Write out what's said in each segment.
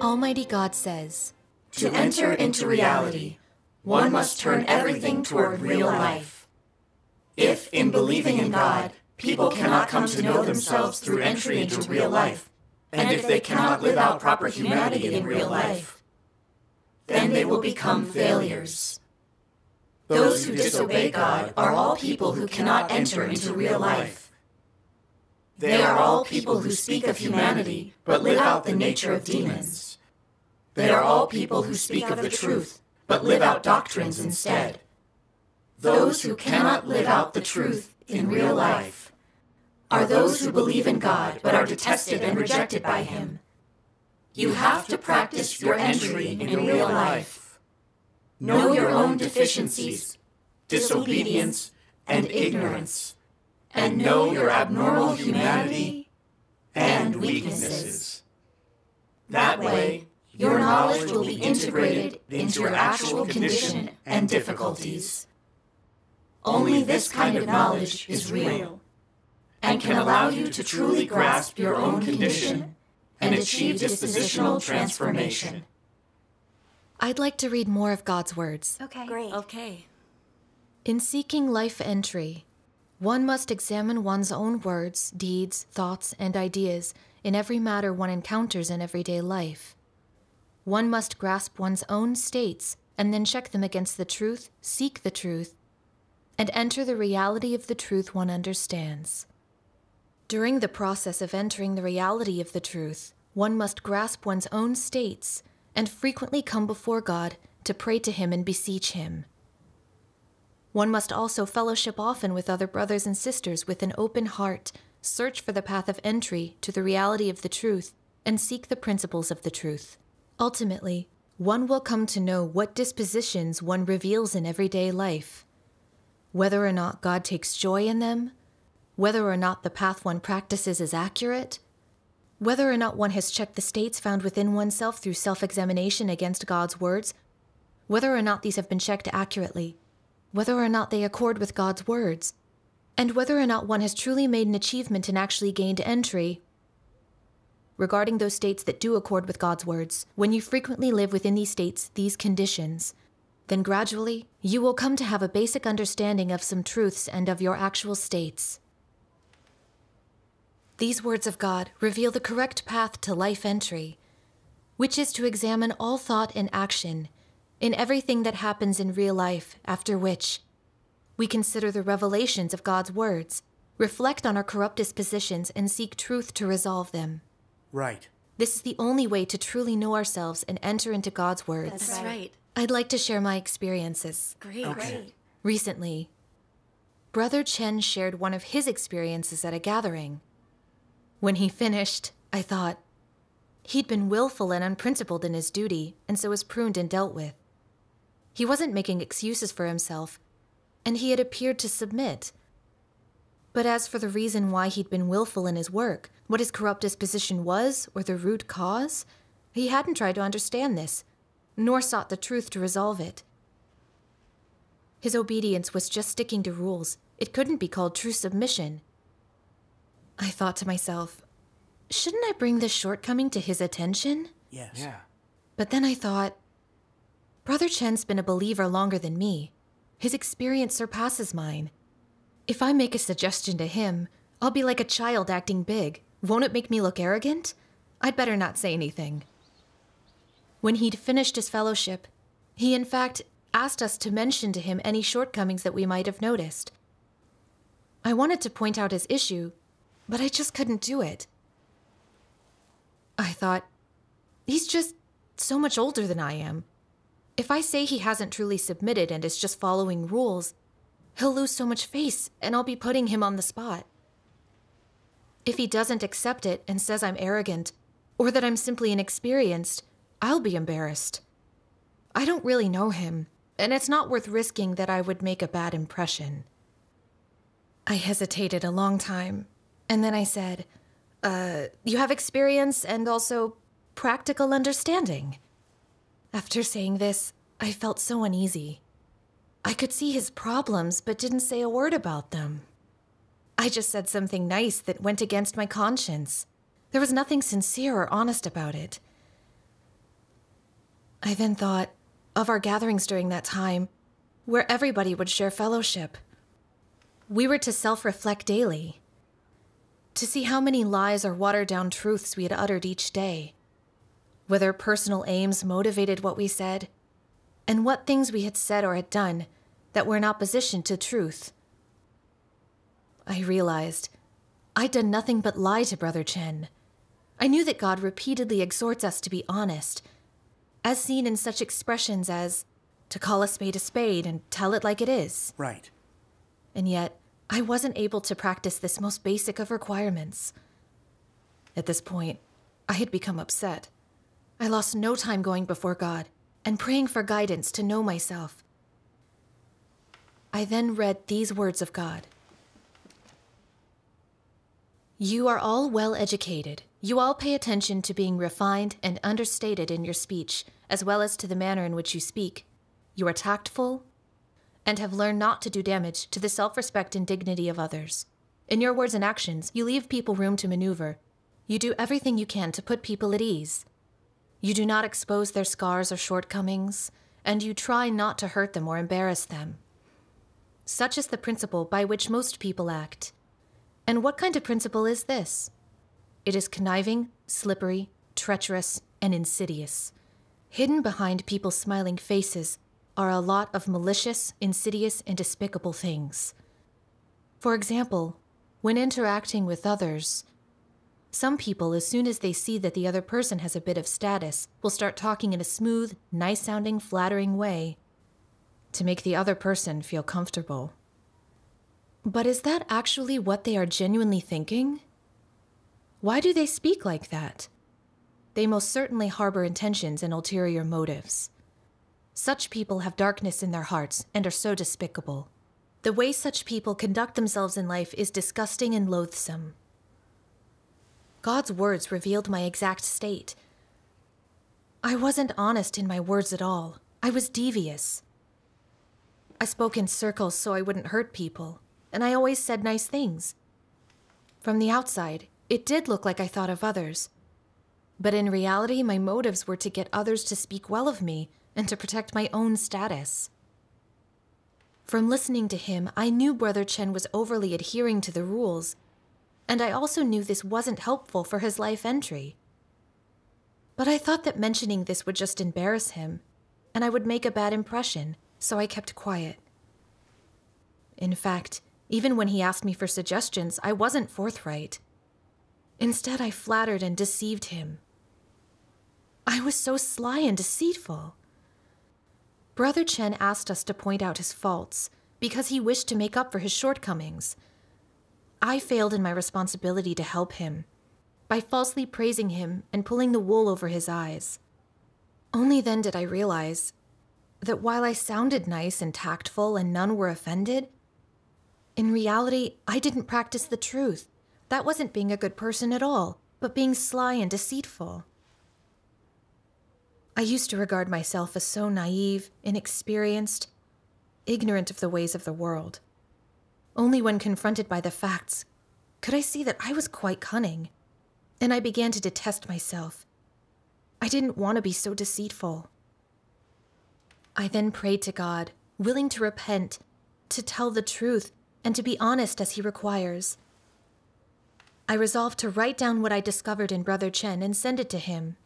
Almighty God says, To enter into reality, one must turn everything toward real life. If, in believing in God, people cannot come to know themselves through entry into real life, and if they cannot live out proper humanity in real life, then they will become failures. Those who disobey God are all people who cannot enter into real life. They are all people who speak of humanity, but live out the nature of demons. They are all people who speak of the truth, but live out doctrines instead. Those who cannot live out the truth in real life are those who believe in God, but are detested and rejected by Him. You have to practice your entry in real life. Know your own deficiencies, disobedience, and ignorance, and know your abnormal humanity and weaknesses. That way, your knowledge will be integrated into your actual condition and difficulties. Only this kind of knowledge is real and can allow you to truly grasp your own condition and achieve dispositional transformation. I'd like to read more of God's words. Okay. Great. Okay. In seeking life entry, one must examine one's own words, deeds, thoughts, and ideas in every matter one encounters in everyday life. One must grasp one's own states and then check them against the truth, seek the truth, and enter the reality of the truth one understands. During the process of entering the reality of the truth, one must grasp one's own states and frequently come before God to pray to Him and beseech Him. One must also fellowship often with other brothers and sisters with an open heart, search for the path of entry to the reality of the truth, and seek the principles of the truth. Ultimately, one will come to know what dispositions one reveals in everyday life, whether or not God takes joy in them, whether or not the path one practices is accurate, whether or not one has checked the states found within oneself through self-examination against God's words, whether or not these have been checked accurately, whether or not they accord with God's words, and whether or not one has truly made an achievement and actually gained entry. Regarding those states that do accord with God's words, when you frequently live within these states, these conditions, then gradually you will come to have a basic understanding of some truths and of your actual states. These words of God reveal the correct path to life entry, which is to examine all thought and action in everything that happens in real life, after which we consider the revelations of God's words, reflect on our corrupt dispositions, and seek truth to resolve them. Right. This is the only way to truly know ourselves and enter into God's words. That's right. I'd like to share my experiences. Great. Okay. Great. Recently, Brother Chen shared one of his experiences at a gathering. When he finished, I thought, he'd been willful and unprincipled in his duty, and so was pruned and dealt with. He wasn't making excuses for himself, and he had appeared to submit. But as for the reason why he'd been willful in his work, what his corrupt disposition was, or the root cause, he hadn't tried to understand this, nor sought the truth to resolve it. His obedience was just sticking to rules. It couldn't be called true submission. I thought to myself, shouldn't I bring this shortcoming to his attention? Yes. Yeah. But then I thought, Brother Chen's been a believer longer than me. His experience surpasses mine. If I make a suggestion to him, I'll be like a child acting big. Won't it make me look arrogant? I'd better not say anything. When he'd finished his fellowship, he in fact asked us to mention to him any shortcomings that we might have noticed. I wanted to point out his issue, but I just couldn't do it. I thought, he's just so much older than I am. If I say he hasn't truly submitted and is just following rules, he'll lose so much face, and I'll be putting him on the spot. If he doesn't accept it and says I'm arrogant, or that I'm simply inexperienced, I'll be embarrassed. I don't really know him, and it's not worth risking that I would make a bad impression. I hesitated a long time, and then I said, you have experience and also practical understanding. After saying this, I felt so uneasy. I could see his problems, but didn't say a word about them. I just said something nice that went against my conscience. There was nothing sincere or honest about it. I then thought of our gatherings during that time, where everybody would share fellowship. We were to self-reflect daily, to see how many lies or watered-down truths we had uttered each day, whether personal aims motivated what we said, and what things we had said or had done that were in opposition to truth. I realized I'd done nothing but lie to Brother Chen. I knew that God repeatedly exhorts us to be honest, as seen in such expressions as to call a spade and tell it like it is. Right. And yet, I wasn't able to practice this most basic of requirements. At this point, I had become upset. I lost no time going before God and praying for guidance to know myself. I then read these words of God. You are all well educated. You all pay attention to being refined and understated in your speech, as well as to the manner in which you speak. You are tactful and have learned not to do damage to the self-respect and dignity of others. In your words and actions, you leave people room to maneuver. You do everything you can to put people at ease. You do not expose their scars or shortcomings, and you try not to hurt them or embarrass them. Such is the principle by which most people act. And what kind of principle is this? It is conniving, slippery, treacherous, and insidious. Hidden behind people's smiling faces are a lot of malicious, insidious, and despicable things. For example, when interacting with others, some people, as soon as they see that the other person has a bit of status, will start talking in a smooth, nice-sounding, flattering way to make the other person feel comfortable. But is that actually what they are genuinely thinking? Why do they speak like that? They most certainly harbor intentions and ulterior motives. Such people have darkness in their hearts and are so despicable. The way such people conduct themselves in life is disgusting and loathsome. God's words revealed my exact state. I wasn't honest in my words at all. I was devious. I spoke in circles so I wouldn't hurt people, and I always said nice things. From the outside, it did look like I thought of others. But in reality, my motives were to get others to speak well of me and to protect my own status. From listening to him, I knew Brother Chen was overly adhering to the rules, and I also knew this wasn't helpful for his life entry. But I thought that mentioning this would just embarrass him, and I would make a bad impression, so I kept quiet. In fact, even when he asked me for suggestions, I wasn't forthright. Instead, I flattered and deceived him. I was so sly and deceitful. Brother Chen asked us to point out his faults because he wished to make up for his shortcomings. I failed in my responsibility to help him by falsely praising him and pulling the wool over his eyes. Only then did I realize that while I sounded nice and tactful and none were offended, in reality, I didn't practice the truth. That wasn't being a good person at all, but being sly and deceitful. I used to regard myself as so naive, inexperienced, ignorant of the ways of the world. Only when confronted by the facts could I see that I was quite cunning, and I began to detest myself. I didn't want to be so deceitful. I then prayed to God, willing to repent, to tell the truth, and to be honest as he requires. I resolved to write down what I discovered in Brother Chen and send it to him.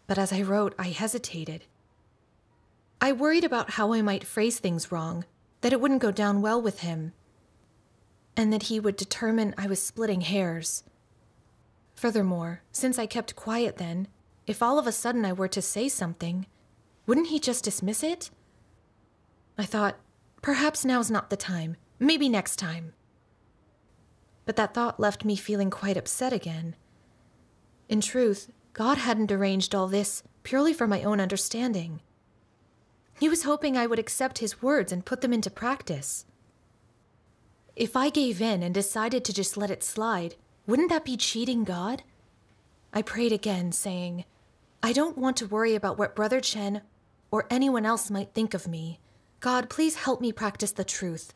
But as I wrote, I hesitated. I worried about how I might phrase things wrong, that it wouldn't go down well with him, and that he would determine I was splitting hairs. Furthermore, since I kept quiet then, if all of a sudden I were to say something, wouldn't he just dismiss it? I thought, perhaps now's not the time, maybe next time. But that thought left me feeling quite upset again. In truth, God hadn't arranged all this purely for my own understanding. He was hoping I would accept his words and put them into practice. If I gave in and decided to just let it slide, wouldn't that be cheating God? I prayed again, saying, I don't want to worry about what Brother Chen or anyone else might think of me. God, please help me practice the truth.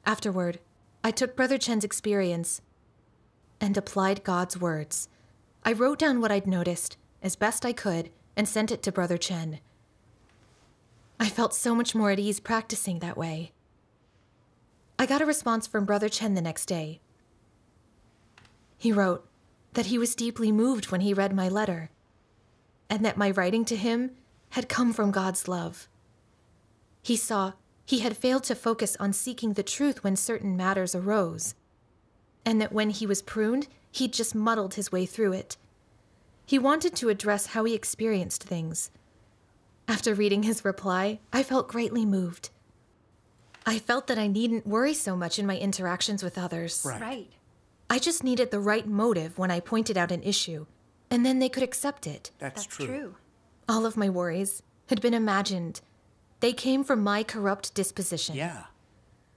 Afterward, I took Brother Chen's experience and applied God's words. I wrote down what I'd noticed as best I could and sent it to Brother Chen. I felt so much more at ease practicing that way. I got a response from Brother Chen the next day. He wrote that he was deeply moved when he read my letter, and that my writing to him had come from God's love. He saw he had failed to focus on seeking the truth when certain matters arose, and that when he was pruned, he'd just muddled his way through it. He wanted to address how he experienced things. After reading his reply, I felt greatly moved. I felt that I needn't worry so much in my interactions with others. Right. I just needed the right motive when I pointed out an issue, and then they could accept it. That's true. All of my worries had been imagined. They came from my corrupt disposition. Yeah.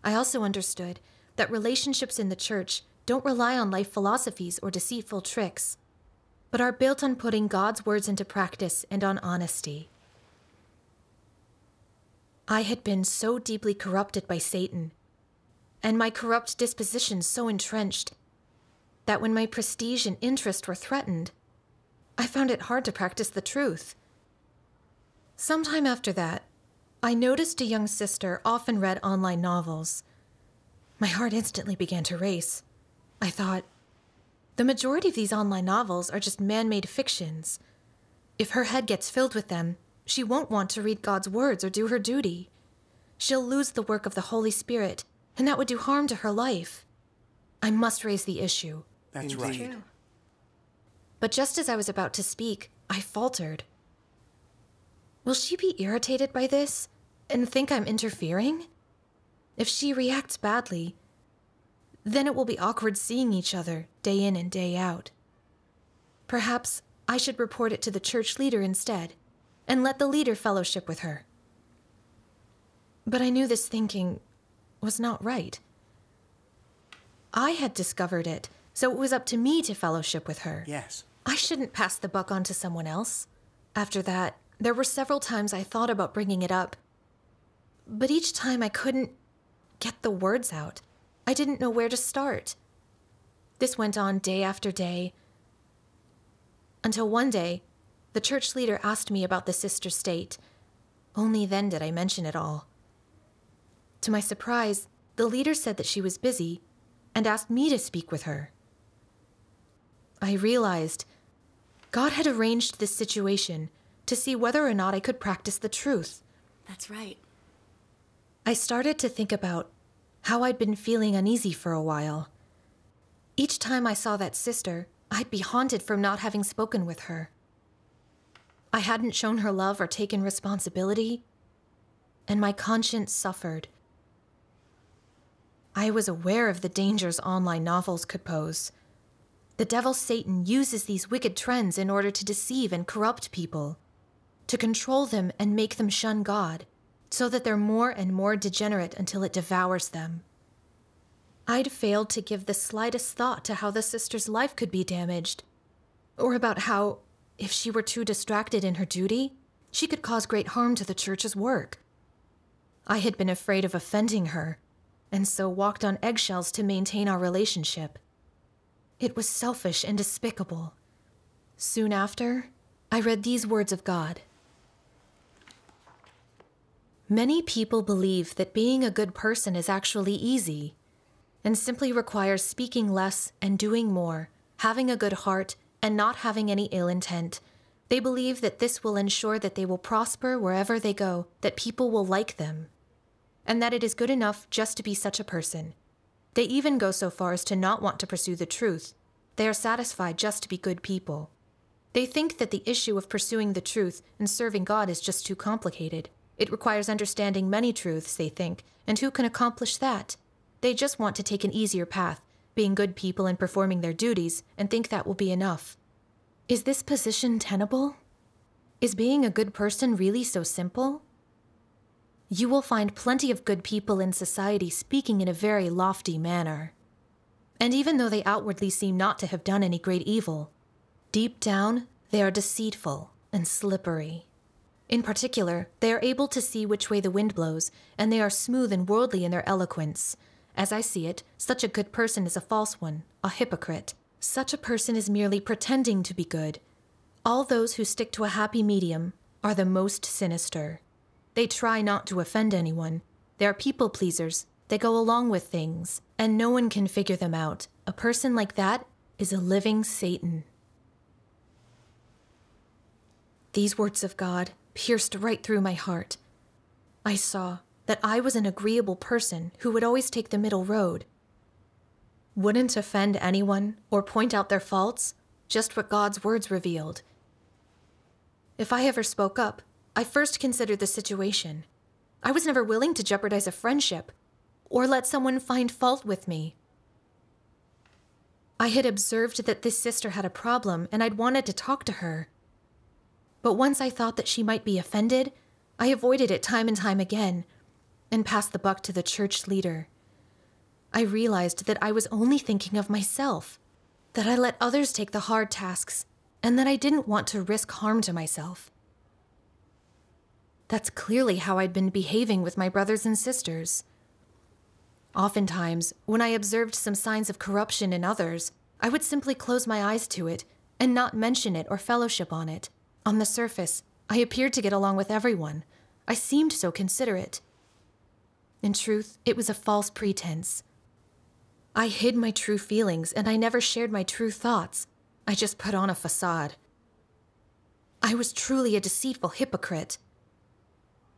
I also understood that relationships in the church don't rely on life philosophies or deceitful tricks, but are built on putting God's words into practice and on honesty. I had been so deeply corrupted by Satan, and my corrupt disposition so entrenched, that when my prestige and interest were threatened, I found it hard to practice the truth. Sometime after that, I noticed a young sister often read online novels. My heart instantly began to race. I thought, the majority of these online novels are just man-made fictions. If her head gets filled with them, she won't want to read God's words or do her duty. She'll lose the work of the Holy Spirit, and that would do harm to her life. I must raise the issue. That's Indeed. right. True. But just as I was about to speak, I faltered. Will she be irritated by this and think I'm interfering? If she reacts badly, then it will be awkward seeing each other day in and day out. Perhaps I should report it to the church leader instead, and let the leader fellowship with her. But I knew this thinking was not right. I had discovered it, so it was up to me to fellowship with her. Yes. I shouldn't pass the buck on to someone else. After that, there were several times I thought about bringing it up, but each time I couldn't get the words out. I didn't know where to start. This went on day after day, until one day, the church leader asked me about the sister's state. Only then did I mention it all. To my surprise, the leader said that she was busy and asked me to speak with her. I realized God had arranged this situation to see whether or not I could practice the truth. That's right. I started to think about how I'd been feeling uneasy for a while. Each time I saw that sister, I'd be haunted from not having spoken with her. I hadn't shown her love or taken responsibility, and my conscience suffered. I was aware of the dangers online novels could pose. The devil Satan uses these wicked trends in order to deceive and corrupt people, to control them and make them shun God, so that they're more and more degenerate until it devours them. I'd failed to give the slightest thought to how the sister's life could be damaged, or about how, if she were too distracted in her duty, she could cause great harm to the church's work. I had been afraid of offending her, and so walked on eggshells to maintain our relationship. It was selfish and despicable. Soon after, I read these words of God. Many people believe that being a good person is actually easy, and simply requires speaking less and doing more, having a good heart, and not having any ill intent. They believe that this will ensure that they will prosper wherever they go, that people will like them, and that it is good enough just to be such a person. They even go so far as to not want to pursue the truth. They are satisfied just to be good people. They think that the issue of pursuing the truth and serving God is just too complicated. It requires understanding many truths, they think, and who can accomplish that? They just want to take an easier path, being good people and performing their duties, and think that will be enough. Is this position tenable? Is being a good person really so simple? You will find plenty of good people in society speaking in a very lofty manner. And even though they outwardly seem not to have done any great evil, deep down they are deceitful and slippery. In particular, they are able to see which way the wind blows, and they are smooth and worldly in their eloquence. As I see it, such a good person is a false one, a hypocrite. Such a person is merely pretending to be good. All those who stick to a happy medium are the most sinister. They try not to offend anyone. They are people pleasers. They go along with things, and no one can figure them out. A person like that is a living Satan. These words of God pierced right through my heart. I saw that I was an agreeable person who would always take the middle road. Wouldn't offend anyone or point out their faults, just what God's words revealed. If I ever spoke up, I first considered the situation. I was never willing to jeopardize a friendship or let someone find fault with me. I had observed that this sister had a problem and I'd wanted to talk to her. But once I thought that she might be offended, I avoided it time and time again and passed the buck to the church leader. I realized that I was only thinking of myself, that I let others take the hard tasks, and that I didn't want to risk harm to myself. That's clearly how I'd been behaving with my brothers and sisters. Oftentimes, when I observed some signs of corruption in others, I would simply close my eyes to it and not mention it or fellowship on it. On the surface, I appeared to get along with everyone. I seemed so considerate. In truth, it was a false pretense. I hid my true feelings, and I never shared my true thoughts. I just put on a facade. I was truly a deceitful hypocrite.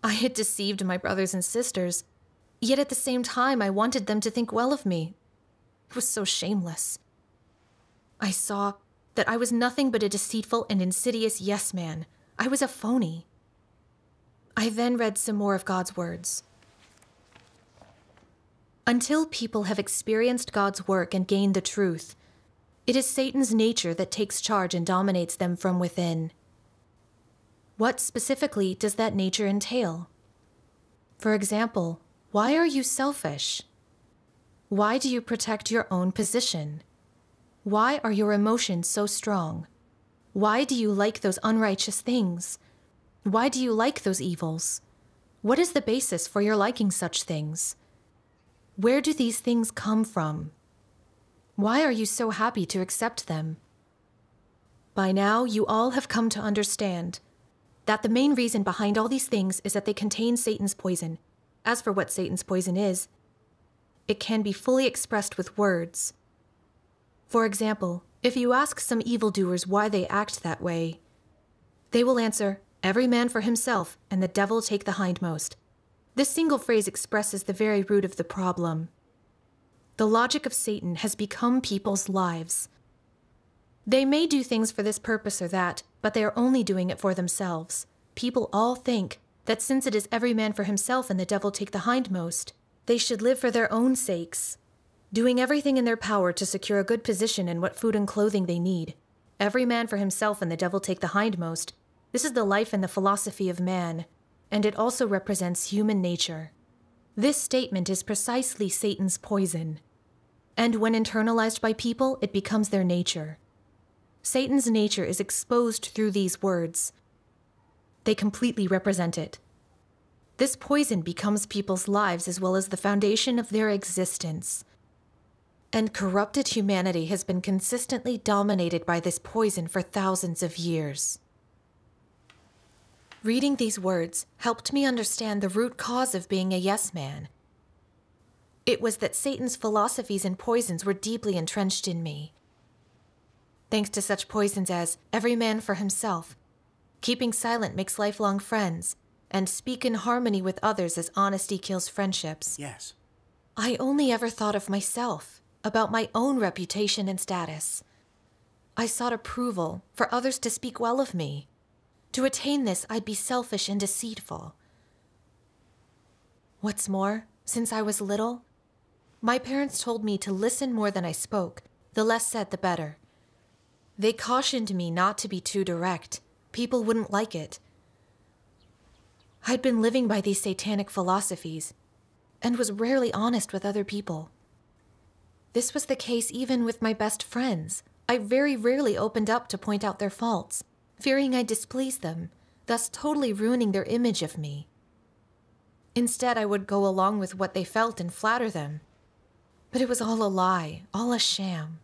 I had deceived my brothers and sisters, yet at the same time I wanted them to think well of me. It was so shameless. I saw that I was nothing but a deceitful and insidious yes-man. I was a phony. I then read some more of God's words. Until people have experienced God's work and gained the truth, it is Satan's nature that takes charge and dominates them from within. What specifically does that nature entail? For example, why are you selfish? Why do you protect your own position? Why are your emotions so strong? Why do you like those unrighteous things? Why do you like those evils? What is the basis for your liking such things? Where do these things come from? Why are you so happy to accept them? By now, you all have come to understand that the main reason behind all these things is that they contain Satan's poison. As for what Satan's poison is, it can be fully expressed with words. For example, if you ask some evildoers why they act that way, they will answer, "Every man for himself, and the devil take the hindmost." This single phrase expresses the very root of the problem. The logic of Satan has become people's lives. They may do things for this purpose or that, but they are only doing it for themselves. People all think that since it is every man for himself and the devil take the hindmost, they should live for their own sakes, doing everything in their power to secure a good position and what food and clothing they need. Every man for himself and the devil take the hindmost. This is the life and the philosophy of man, and it also represents human nature. This statement is precisely Satan's poison, and when internalized by people, it becomes their nature. Satan's nature is exposed through these words. They completely represent it. This poison becomes people's lives as well as the foundation of their existence. And corrupted humanity has been consistently dominated by this poison for thousands of years. Reading these words helped me understand the root cause of being a yes man. It was that Satan's philosophies and poisons were deeply entrenched in me. Thanks to such poisons as every man for himself, keeping silent makes lifelong friends, and speak in harmony with others as honesty kills friendships. Yes. I only ever thought of myself, about my own reputation and status. I sought approval for others to speak well of me. To attain this, I'd be selfish and deceitful. What's more, since I was little, my parents told me to listen more than I spoke. The less said, the better. They cautioned me not to be too direct. People wouldn't like it. I'd been living by these satanic philosophies and was rarely honest with other people. This was the case even with my best friends. I very rarely opened up to point out their faults, fearing I'd displease them, thus totally ruining their image of me. Instead, I would go along with what they felt and flatter them. But it was all a lie, all a sham.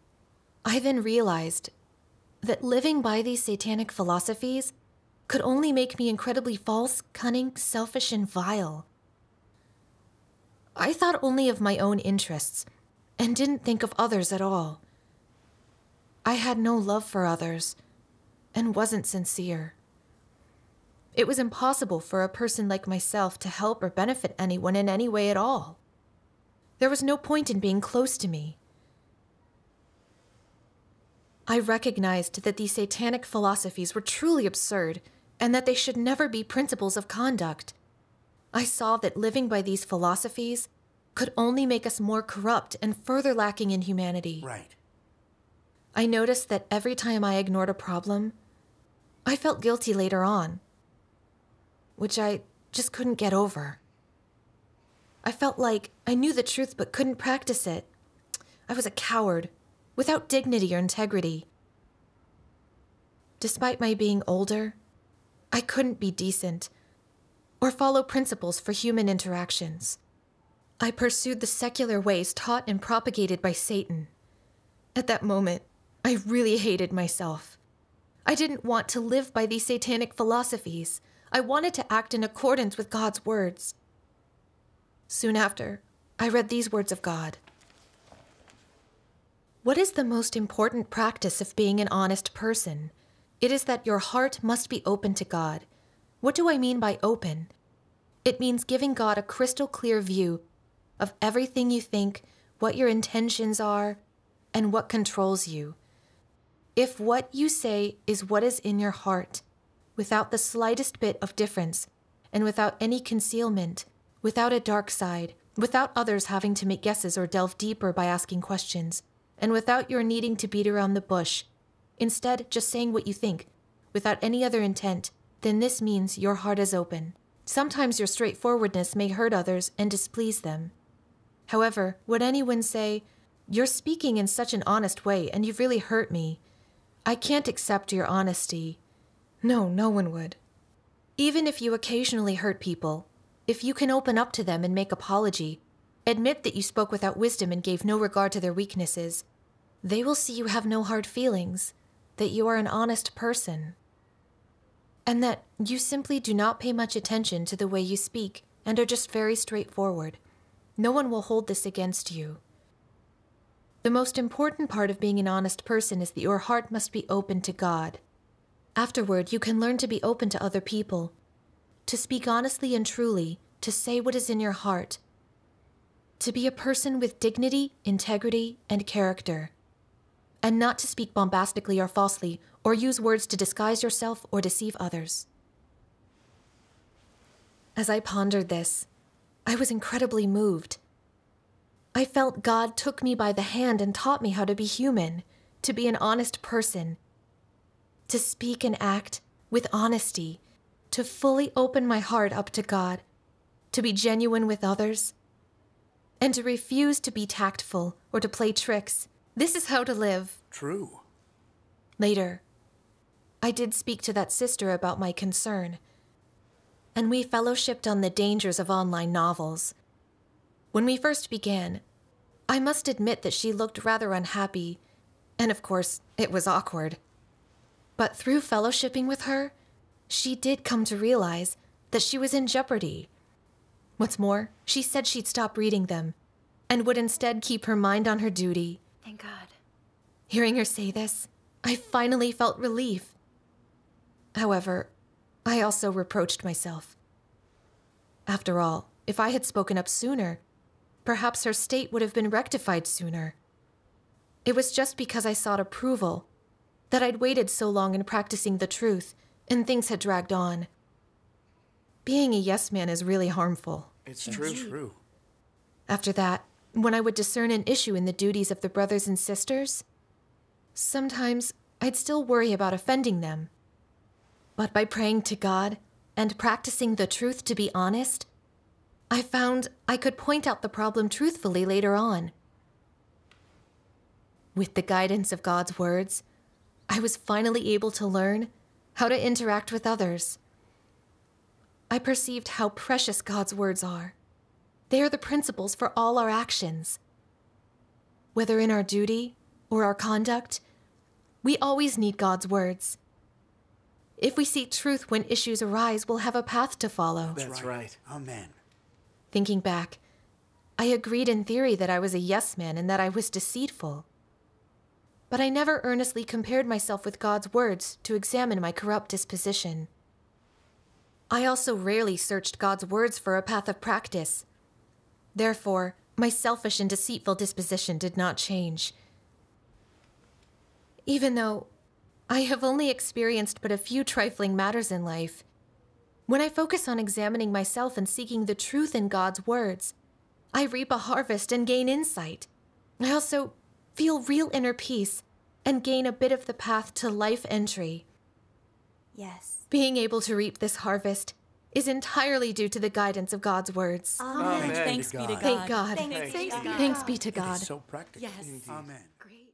I then realized that living by these satanic philosophies could only make me incredibly false, cunning, selfish, and vile. I thought only of my own interests and didn't think of others at all. I had no love for others and wasn't sincere. It was impossible for a person like myself to help or benefit anyone in any way at all. There was no point in being close to me. I recognized that these satanic philosophies were truly absurd and that they should never be principles of conduct. I saw that living by these philosophies could only make us more corrupt and further lacking in humanity. Right. I noticed that every time I ignored a problem, I felt guilty later on, which I just couldn't get over. I felt like I knew the truth but couldn't practice it. I was a coward, without dignity or integrity. Despite my being older, I couldn't be decent or follow principles for human interactions. I pursued the secular ways taught and propagated by Satan. At that moment, I really hated myself. I didn't want to live by these satanic philosophies. I wanted to act in accordance with God's words. Soon after, I read these words of God. What is the most important practice of being an honest person? It is that your heart must be open to God. What do I mean by open? It means giving God a crystal clear view of everything you think, what your intentions are, and what controls you. If what you say is what is in your heart, without the slightest bit of difference, and without any concealment, without a dark side, without others having to make guesses or delve deeper by asking questions, and without your needing to beat around the bush, instead just saying what you think, without any other intent, then this means your heart is open. Sometimes your straightforwardness may hurt others and displease them. However, would anyone say, "You're speaking in such an honest way and you've really hurt me. I can't accept your honesty." No, no one would. Even if you occasionally hurt people, if you can open up to them and make apology, admit that you spoke without wisdom and gave no regard to their weaknesses, they will see you have no hard feelings, that you are an honest person, and that you simply do not pay much attention to the way you speak and are just very straightforward. No one will hold this against you. The most important part of being an honest person is that your heart must be open to God. Afterward, you can learn to be open to other people, to speak honestly and truly, to say what is in your heart, to be a person with dignity, integrity, and character, and not to speak bombastically or falsely, or use words to disguise yourself or deceive others. As I pondered this, I was incredibly moved. I felt God took me by the hand and taught me how to be human, to be an honest person, to speak and act with honesty, to fully open my heart up to God, to be genuine with others, and to refuse to be tactful or to play tricks. This is how to live. True. Later, I did speak to that sister about my concern, and we fellowshipped on the dangers of online novels. When we first began, I must admit that she looked rather unhappy, and of course, it was awkward. But through fellowshipping with her, she did come to realize that she was in jeopardy. What's more, she said she'd stop reading them, and would instead keep her mind on her duty. Thank God. Hearing her say this, I finally felt relief. However, I also reproached myself. After all, if I had spoken up sooner, perhaps her state would have been rectified sooner. It was just because I sought approval that I'd waited so long in practicing the truth, and things had dragged on. Being a yes man is really harmful. It's true. After that, when I would discern an issue in the duties of the brothers and sisters, sometimes I'd still worry about offending them. But by praying to God and practicing the truth to be honest, I found I could point out the problem truthfully later on. With the guidance of God's words, I was finally able to learn how to interact with others. I perceived how precious God's words are. They are the principles for all our actions. Whether in our duty or our conduct, We always need God's words. If we seek truth when issues arise, we'll have a path to follow. That's right. Amen. Thinking back, I agreed in theory that I was a yes man and that I was deceitful. But I never earnestly compared myself with God's words to examine my corrupt disposition. I also rarely searched God's words for a path of practice. Therefore, my selfish and deceitful disposition did not change. Even though I have only experienced but a few trifling matters in life, when I focus on examining myself and seeking the truth in God's words, I reap a harvest and gain insight. I also feel real inner peace and gain a bit of the path to life entry. Yes. Being able to reap this harvest is entirely due to the guidance of God's words. Amen. Amen. Thanks be to God. Thank God. Thanks be to God. Thanks be to It God. is so practical. Yes. Amen. Great.